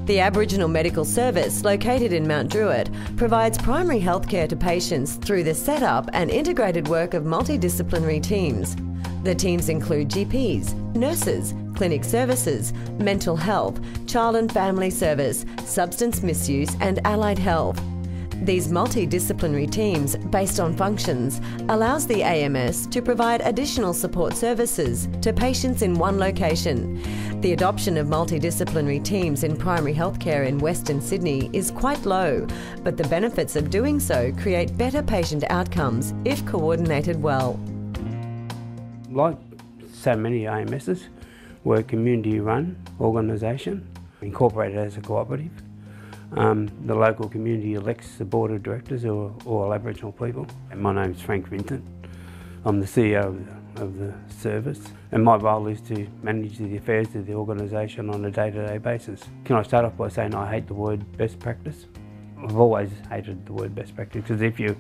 The Aboriginal Medical Service, located in Mount Druitt, provides primary healthcare to patients through the setup and integrated work of multidisciplinary teams. The teams include GPs, nurses, clinic services, mental health, child and family service, substance misuse and allied health. These multidisciplinary teams, based on functions, allows the AMS to provide additional support services to patients in one location. The adoption of multidisciplinary teams in primary healthcare in Western Sydney is quite low, but the benefits of doing so create better patient outcomes if coordinated well. Like so many AMSs, we're a community-run organisation, incorporated as a cooperative. The local community elects the board of directors or all Aboriginal people. And my name's Frank Vincent. I'm the CEO of the service, and my role is to manage the affairs of the organisation on a day-to-day basis. Can I start off by saying I hate the word best practice? I've always hated the word best practice, because if you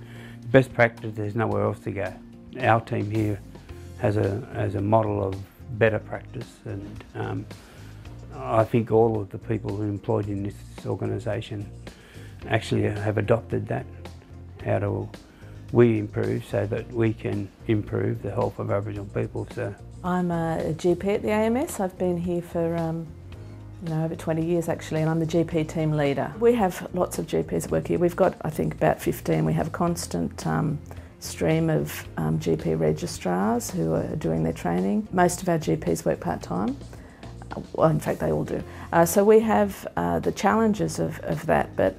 best practice, there's nowhere else to go. Our team here has a model of better practice, and I think all of the people who are employed in this organisation actually have adopted that. How do we improve so that we can improve the health of Aboriginal people? So I'm a GP at the AMS. I've been here for over 20 years actually, and I'm the GP team leader. We have lots of GPs that work here. We've got, I think, about 15. We have a constant stream of GP registrars who are doing their training. Most of our GPs work part-time. Well, in fact, they all do. So we have the challenges of that, but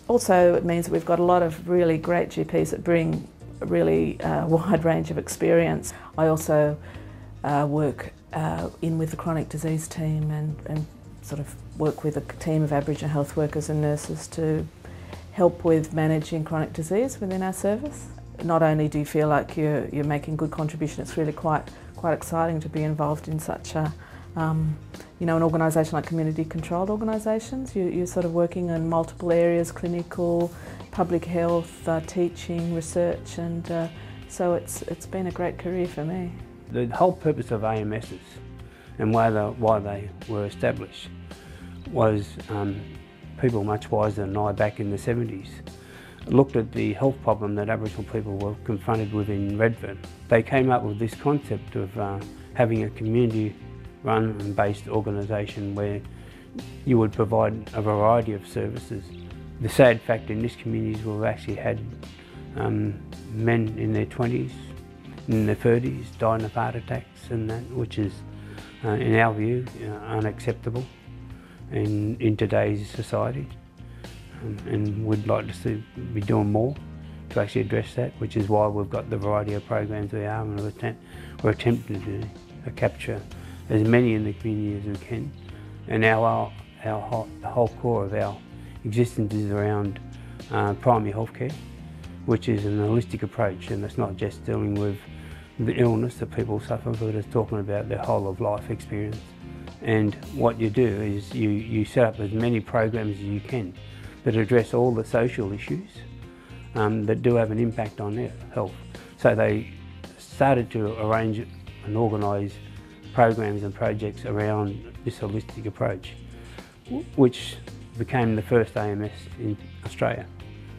also it means that we've got a lot of really great GPs that bring a really wide range of experience. I also work in with the chronic disease team and sort of work with a team of Aboriginal health workers and nurses to help with managing chronic disease within our service. Not only do you feel like you're making good contribution, it's really quite exciting to be involved in such a an organisation like community-controlled organisations. You're sort of working in multiple areas: clinical, public health, teaching, research, and so it's been a great career for me. The whole purpose of AMSs and why they were established was people much wiser than I back in the 70s looked at the health problem that Aboriginal people were confronted with in Redfern. They came up with this concept of having a community-run and based organisation where you would provide a variety of services. The sad fact in this community is we've actually had men in their 20s, in their 30s, dying of heart attacks and that, which is, in our view, unacceptable in today's society. And we'd like to be doing more to actually address that, which is why we've got the variety of programs we are, and we're attempting to capture as many in the community as we can. And the whole core of our existence is around primary healthcare, which is an holistic approach, and it's not just dealing with the illness that people suffer, but it's talking about their whole of life experience. And what you do is you set up as many programs as you can that address all the social issues that do have an impact on their health. So they started to arrange and organise programs and projects around this holistic approach, which became the first AMS in Australia.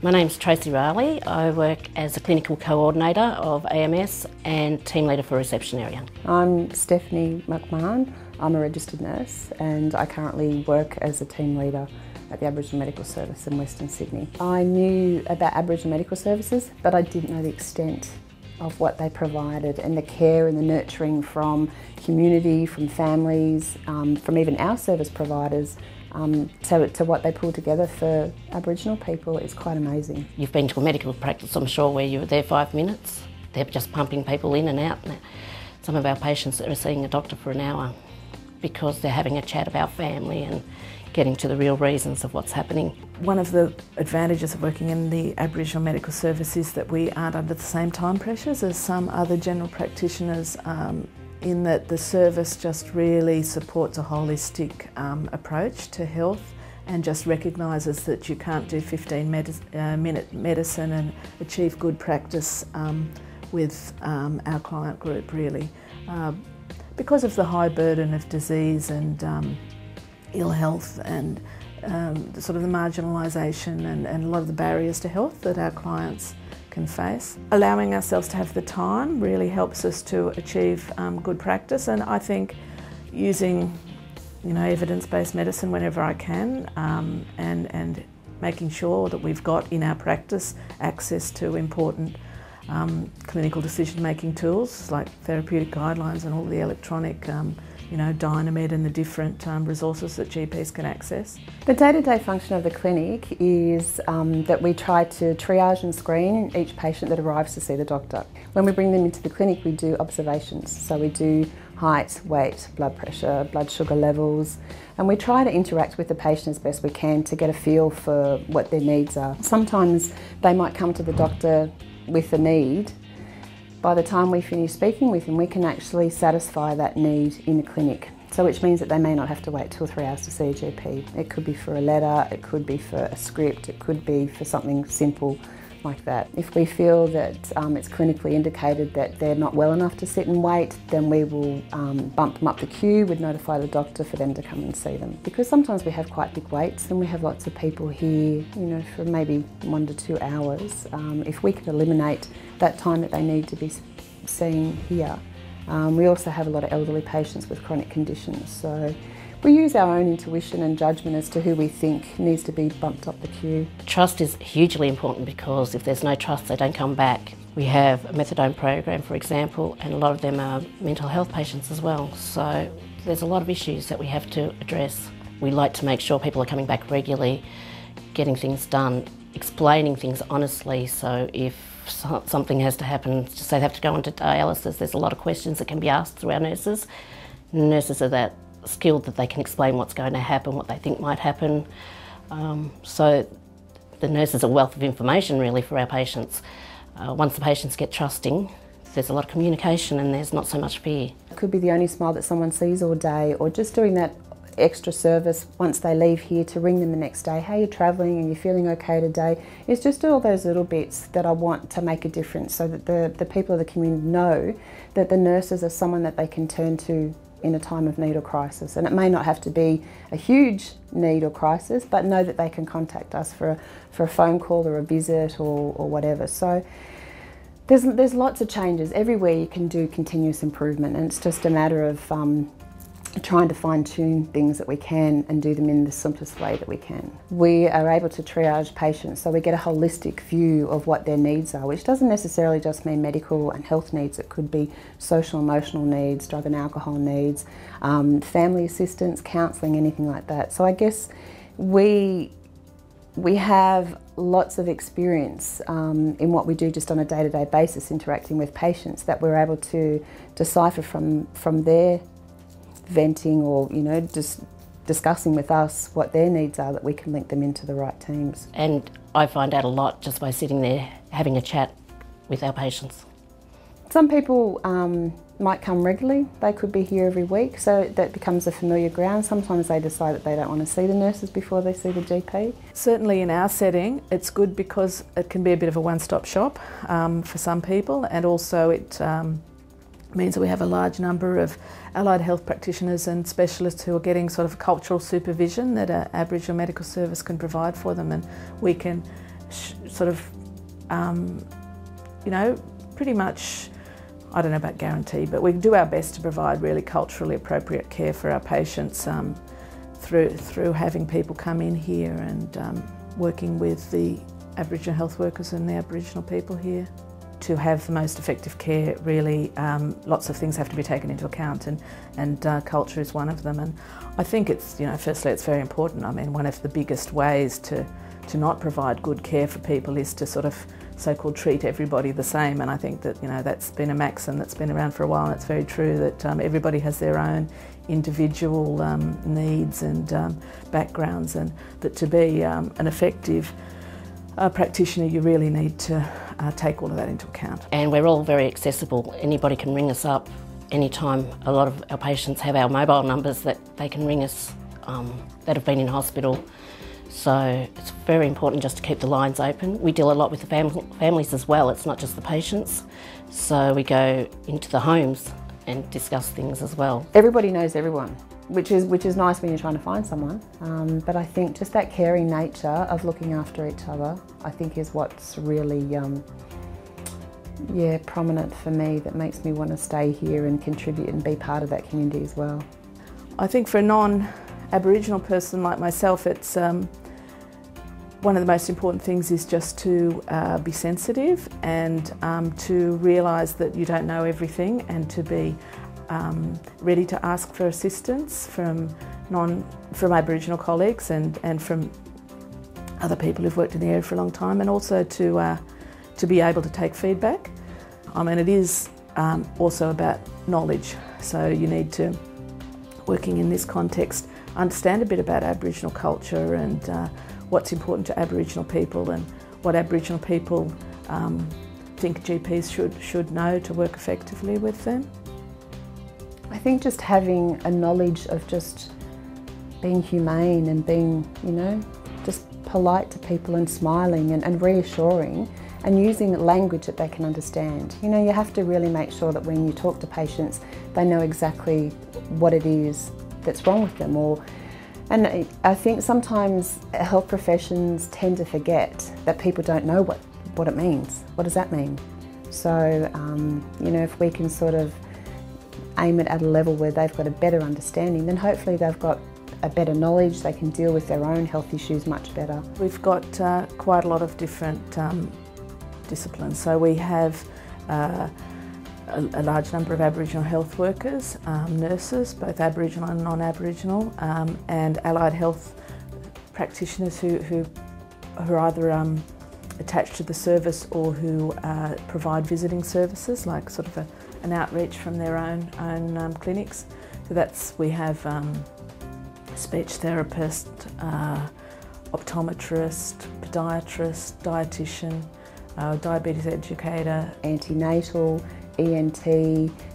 My name's Tracy Riley. I work as a clinical coordinator of AMS and team leader for reception area. I'm Stephanie McMahon. I'm a registered nurse and I currently work as a team leader at the Aboriginal Medical Service in Western Sydney. I knew about Aboriginal medical services, but I didn't know the extent of what they provided and the care and the nurturing from community, from families, from even our service providers. To what they pull together for Aboriginal people is quite amazing. You've been to a medical practice, I'm sure, where you were there 5 minutes. They're just pumping people in and out. Some of our patients are seeing a doctor for an hour because they're having a chat about family and getting to the real reasons of what's happening. One of the advantages of working in the Aboriginal Medical Service is that we aren't under the same time pressures as some other general practitioners, in that the service just really supports a holistic approach to health and just recognises that you can't do 15-minute medicine and achieve good practice with our client group, really. Because of the high burden of disease and ill health and sort of the marginalisation and a lot of the barriers to health that our clients can face. Allowing ourselves to have the time really helps us to achieve good practice, and I think using evidence-based medicine whenever I can, and making sure that we've got in our practice access to important clinical decision-making tools like therapeutic guidelines and all the electronic Dynamed and the different resources that GPs can access. The day-to-day function of the clinic is that we try to triage and screen each patient that arrives to see the doctor. When we bring them into the clinic, we do observations. So we do height, weight, blood pressure, blood sugar levels, and we try to interact with the patient as best we can to get a feel for what their needs are. Sometimes they might come to the doctor with a need. By the time we finish speaking with them, we can actually satisfy that need in the clinic. So which means that they may not have to wait 2 or 3 hours to see a GP. It could be for a letter, it could be for a script, it could be for something simple like that. If we feel that it's clinically indicated that they're not well enough to sit and wait, then we will bump them up the queue. We'd notify the doctor for them to come and see them. Because sometimes we have quite big waits and we have lots of people here, for maybe 1 to 2 hours. If we could eliminate that time that they need to be seen here. We also have a lot of elderly patients with chronic conditions, so we use our own intuition and judgment as to who we think needs to be bumped up the queue. Trust is hugely important, because if there's no trust, they don't come back. We have a methadone program, for example, and a lot of them are mental health patients as well, so there's a lot of issues that we have to address. We like to make sure people are coming back regularly, getting things done, explaining things honestly, so if something has to happen, say they have to go into dialysis, there's a lot of questions that can be asked through our nurses. Nurses are that skilled that they can explain what's going to happen, what they think might happen. So the nurse is a wealth of information really for our patients. Once the patients get trusting, there's a lot of communication and there's not so much fear. It could be the only smile that someone sees all day, or just doing that extra service once they leave here to ring them the next day. Hey, you're travelling and you're feeling okay today. It's just all those little bits that I want to make a difference, so that the people of the community know that the nurses are someone that they can turn to in a time of need or crisis. And it may not have to be a huge need or crisis, but know that they can contact us for a phone call or a visit or whatever. So there's lots of changes. Everywhere you can do continuous improvement, and it's just a matter of trying to fine-tune things that we can and do them in the simplest way that we can. We are able to triage patients, so we get a holistic view of what their needs are, which doesn't necessarily just mean medical and health needs. It could be social, emotional needs, drug and alcohol needs, family assistance, counselling, anything like that. So I guess we have lots of experience in what we do just on a day-to-day basis, interacting with patients, that we're able to decipher from their venting or just discussing with us what their needs are, that we can link them into the right teams. And I find out a lot just by sitting there having a chat with our patients. Some people might come regularly. They could be here every week, so that becomes a familiar ground. Sometimes they decide that they don't want to see the nurses before they see the GP. Certainly in our setting, it's good because it can be a bit of a one-stop shop for some people, and also it means that we have a large number of allied health practitioners and specialists who are getting sort of cultural supervision that an Aboriginal medical service can provide for them, and we can pretty much, I don't know about guarantee, but we do our best to provide really culturally appropriate care for our patients through having people come in here and working with the Aboriginal health workers and the Aboriginal people here. To have the most effective care, really, lots of things have to be taken into account, and culture is one of them. And I think it's, firstly, it's very important. I mean, one of the biggest ways to not provide good care for people is to sort of so-called treat everybody the same. And I think that, that's been a maxim that's been around for a while, and it's very true that everybody has their own individual needs and backgrounds, and that to be an effective practitioner, you really need to take all of that into account. And we're all very accessible. Anybody can ring us up anytime. A lot of our patients have our mobile numbers that they can ring us that have been in hospital. So it's very important just to keep the lines open. We deal a lot with the families as well. It's not just the patients. So we go into the homes and discuss things as well. Everybody knows everyone. which is nice when you're trying to find someone. But I think just that caring nature of looking after each other, I think is what's really prominent for me, that makes me want to stay here and contribute and be part of that community as well. I think for a non-Aboriginal person like myself, it's one of the most important things is just to be sensitive and to realise that you don't know everything, and to be ready to ask for assistance from Aboriginal colleagues and from other people who've worked in the area for a long time, and also to be able to take feedback. I mean, it is also about knowledge, so you need to, working in this context, understand a bit about Aboriginal culture and what's important to Aboriginal people and what Aboriginal people think GPs should know to work effectively with them. I think just having a knowledge of just being humane and being, just polite to people and smiling and reassuring, and using language that they can understand. You have to really make sure that when you talk to patients, they know exactly what it is that's wrong with them. And I think sometimes health professions tend to forget that people don't know what it means. What does that mean? So, if we can sort of aim it at a level where they've got a better understanding, then hopefully they've got a better knowledge, they can deal with their own health issues much better. We've got quite a lot of different disciplines. So we have a large number of Aboriginal health workers, nurses, both Aboriginal and non-Aboriginal, and allied health practitioners who are either attached to the service or who provide visiting services, like sort of an outreach from their own clinics. So we have speech therapist, optometrist, podiatrist, dietitian, diabetes educator, antenatal, ENT,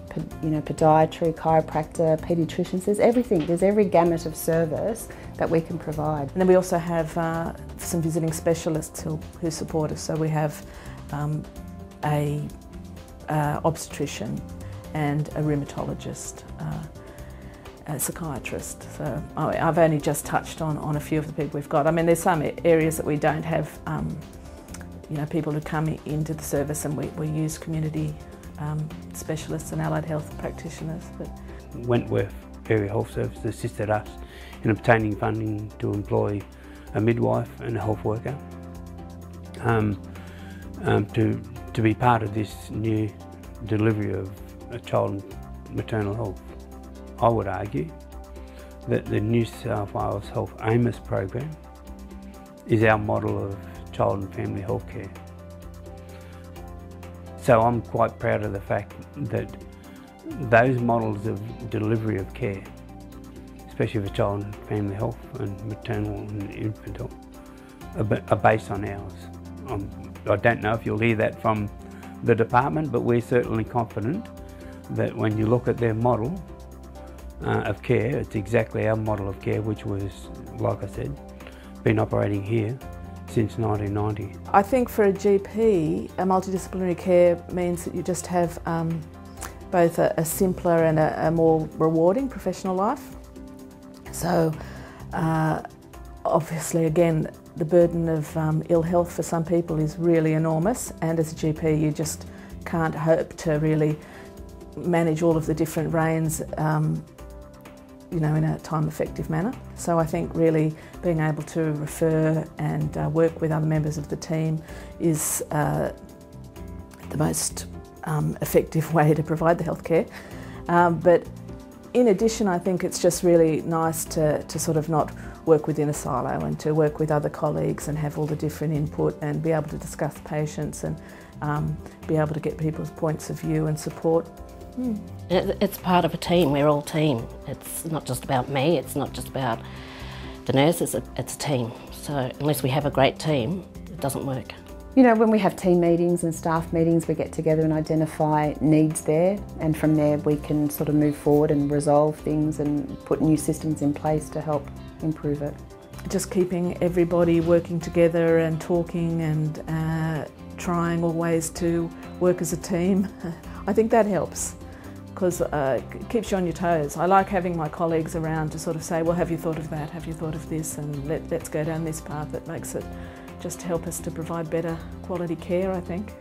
podiatry, chiropractor, paediatricians. There's everything. There's every gamut of service that we can provide. And then we also have some visiting specialists who support us. So we have a obstetrician and a rheumatologist, a psychiatrist. So I've only just touched on a few of the people we've got. I mean, there's some areas that we don't have people who come into the service, and we use community specialists and allied health practitioners. But WentWest Area Health Service assisted us in obtaining funding to employ a midwife and a health worker to be part of this new delivery of child and maternal health. I would argue that the New South Wales Health AMIS program is our model of child and family health care. So I'm quite proud of the fact that those models of delivery of care, especially for child and family health and maternal and infant health, are based on ours. I don't know if you'll hear that from the department, but we're certainly confident that when you look at their model of care, it's exactly our model of care, which was, like I said, been operating here since 1990. I think for a GP, a multidisciplinary care means that you just have both a simpler and a more rewarding professional life. So obviously, again, the burden of ill health for some people is really enormous, and as a GP you just can't hope to really manage all of the different reins in a time-effective manner. So I think really being able to refer and work with other members of the team is the most effective way to provide the healthcare. But in addition, I think it's just really nice to sort of not work within a silo and to work with other colleagues and have all the different input and be able to discuss patients and be able to get people's points of view and support. It's part of a team, we're all team. It's not just about me, it's not just about the nurses, it's a team. So unless we have a great team, it doesn't work. When we have team meetings and staff meetings, we get together and identify needs there, and from there we can sort of move forward and resolve things and put new systems in place to help improve it. Just keeping everybody working together and talking and trying always to work as a team, I think that helps. because it keeps you on your toes. I like having my colleagues around to sort of say, well, have you thought of that? Have you thought of this? And let's go down this path. That makes it just help us to provide better quality care, I think.